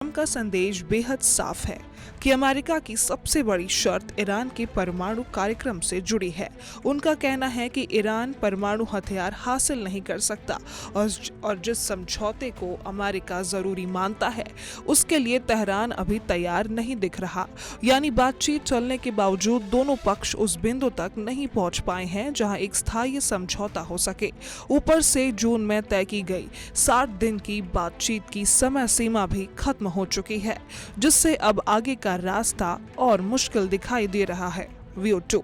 Trump का संदेश बेहद साफ है कि अमेरिका की सबसे बड़ी शर्त ईरान के परमाणु कार्यक्रम से जुड़ी है। उनका कहना है कि ईरान परमाणु हथियार हासिल नहीं कर सकता और जिस समझौते को अमेरिका जरूरी मानता है उसके लिए तेहरान अभी तैयार नहीं दिख रहा। यानी बातचीत चलने के बावजूद दोनों पक्ष उस बिंदु तक नहीं पहुंच पाए हैं जहां एक स्थायी समझौता हो सके। ऊपर से जून में तय की गई 60 दिन की बातचीत की समय सीमा भी खत्म हो चुकी है, जिससे अब आगे का रास्ता और मुश्किल दिखाई दे रहा है। व्यू 2।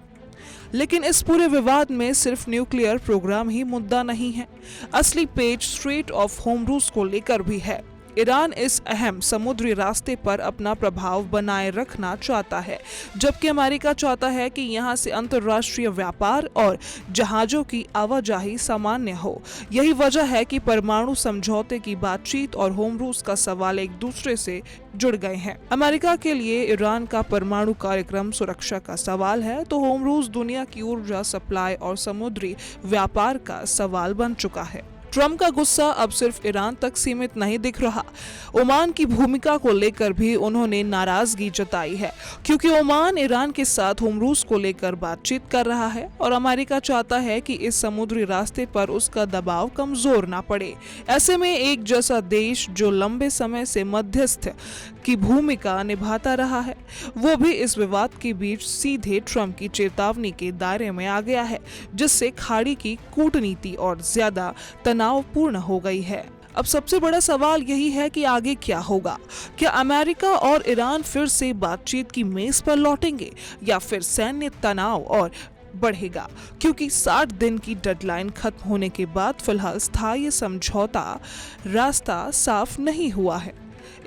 लेकिन इस पूरे विवाद में सिर्फ न्यूक्लियर प्रोग्राम ही मुद्दा नहीं है। असली पेच स्ट्रेट ऑफ होर्मुज़ को लेकर भी है। ईरान इस अहम समुद्री रास्ते पर अपना प्रभाव बनाए रखना चाहता है, जबकि अमेरिका चाहता है कि यहां से अंतर्राष्ट्रीय व्यापार और जहाजों की आवाजाही सामान्य हो। यही वजह है कि परमाणु समझौते की बातचीत और होर्मुज़ का सवाल एक दूसरे से जुड़ गए हैं। अमेरिका के लिए ईरान का परमाणु कार्यक्रम सुरक्षा का सवाल है, तो होर्मुज़ दुनिया की ऊर्जा सप्लाई और समुद्री व्यापार का सवाल बन चुका है। ट्रंप का गुस्सा अब सिर्फ ईरान तक सीमित नहीं दिख रहा। ओमान की भूमिका को लेकर भी उन्होंने नाराजगी जताई है, क्योंकि ओमान ईरान के साथ होर्मुज़ को लेकर बातचीत कर रहा है और अमेरिका चाहता है कि इस समुद्री रास्ते पर उसका दबाव कमजोर ना पड़े। ऐसे में एक जैसा देश जो लंबे समय से मध्यस्थ की भूमिका निभाता रहा है, वो भी इस विवाद के बीच सीधे ट्रंप की चेतावनी के दायरे में आ गया है, जिससे खाड़ी की कूटनीति और ज्यादा तनावपूर्ण हो गई है। अब सबसे बड़ा सवाल यही है कि आगे क्या होगा। क्या अमेरिका और ईरान फिर से बातचीत की मेज पर लौटेंगे या फिर सैन्य तनाव और बढ़ेगा, क्योंकि 60 दिन की डेडलाइन खत्म होने के बाद फिलहाल स्थायी समझौता रास्ता साफ नहीं हुआ है।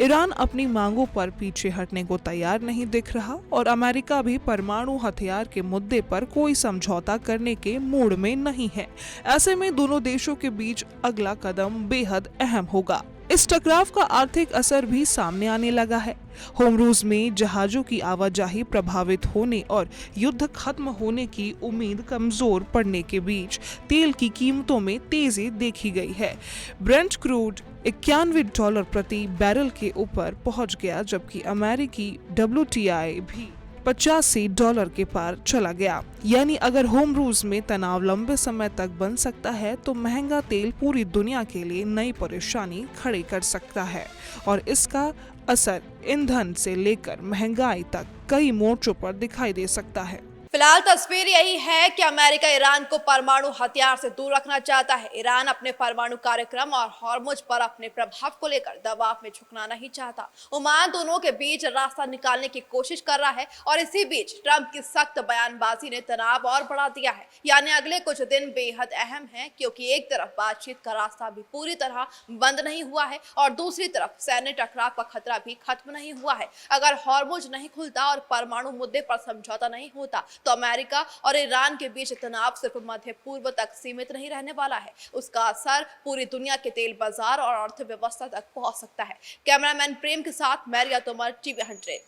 ईरान अपनी मांगों पर पीछे हटने को तैयार नहीं दिख रहा और अमेरिका भी परमाणु हथियार के मुद्दे पर कोई समझौता करने के मूड में नहीं है। ऐसे में दोनों देशों के बीच अगला कदम बेहद अहम होगा। इस टकराव का आर्थिक असर भी सामने आने लगा है। होर्मुज़ में जहाजों की आवाजाही प्रभावित होने और युद्ध खत्म होने की उम्मीद कमजोर पड़ने के बीच तेल की कीमतों में तेजी देखी गई है। ब्रेंट क्रूड $91 प्रति बैरल के ऊपर पहुंच गया, जबकि अमेरिकी WTI भी $85 के पार चला गया। यानी अगर होर्मुज़ में तनाव लंबे समय तक बन सकता है तो महंगा तेल पूरी दुनिया के लिए नई परेशानी खड़ी कर सकता है और इसका असर ईंधन से लेकर महंगाई तक कई मोर्चों पर दिखाई दे सकता है। फिलहाल तस्वीर यही है कि अमेरिका ईरान को परमाणु हथियार से दूर रखना चाहता है। ईरान अपने परमाणु कार्यक्रम और होर्मुज़ पर अपने प्रभाव को लेकर दबाव में झुकना नहीं चाहता। ओमान दोनों के बीच रास्ता निकालने की कोशिश कर रहा है और इसी बीच ट्रंप की सख्त बयानबाजी ने तनाव और बढ़ा दिया है। यानी अगले कुछ दिन बेहद अहम हैं, क्योंकि एक तरफ बातचीत का रास्ता भी पूरी तरह बंद नहीं हुआ है और दूसरी तरफ सैन्य टकराव का खतरा भी खत्म नहीं हुआ है। अगर होर्मुज़ नहीं खुलता और परमाणु मुद्दे पर समझौता नहीं होता तो अमेरिका और ईरान के बीच तनाव सिर्फ मध्य पूर्व तक सीमित नहीं रहने वाला है, उसका असर पूरी दुनिया के तेल बाजार और अर्थव्यवस्था तक पहुंच सकता है। कैमरामैन प्रेम के साथ मैं रिया तोमर, TV 100।